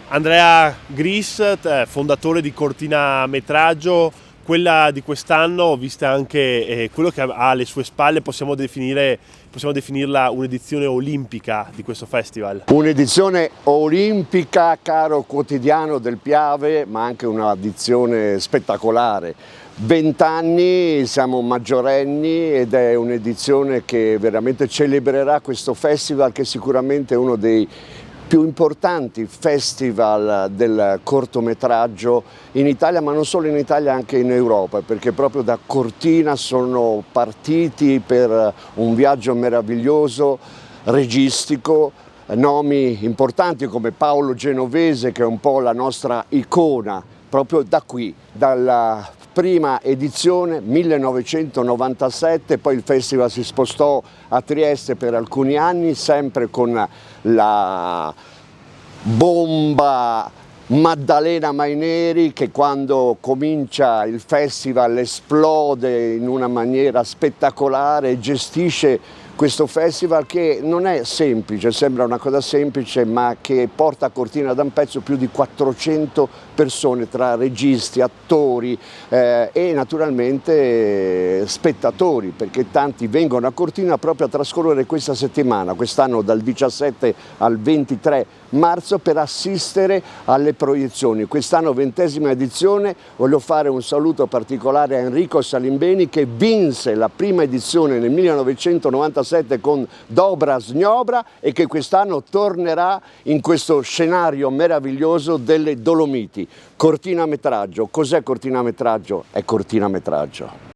Andrea Gris, fondatore di Cortina Metraggio, quella di quest'anno, vista anche quello che ha alle sue spalle, possiamo definirla un'edizione olimpica di questo festival. Un'edizione olimpica, caro quotidiano del Piave, ma anche un'edizione spettacolare. 20 anni, siamo maggiorenni ed è un'edizione che veramente celebrerà questo festival, che sicuramente è uno dei più importanti festival del cortometraggio in Italia, ma non solo in Italia, anche in Europa, perché proprio da Cortina sono partiti per un viaggio meraviglioso, registico, nomi importanti come Paolo Genovese, che è un po' la nostra icona, proprio da qui, dalla prima edizione 1997, poi il festival si spostò a Trieste per alcuni anni, sempre con la bomba Maddalena Maineri, che quando comincia il festival esplode in una maniera spettacolare e gestisce questo festival che non è semplice, sembra una cosa semplice, ma che porta a Cortina da un pezzo più di 400 persone tra registi, attori e naturalmente spettatori, perché tanti vengono a Cortina proprio a trascorrere questa settimana, quest'anno dal 17 al 23 marzo, per assistere alle proiezioni. Quest'anno 20ª edizione, voglio fare un saluto particolare a Enrico Salimbeni, che vinse la prima edizione nel 1997 con Dobra Sgnobra e che quest'anno tornerà in questo scenario meraviglioso delle Dolomiti. Cortina Metraggio. Cos'è Cortina Metraggio? È Cortina Metraggio.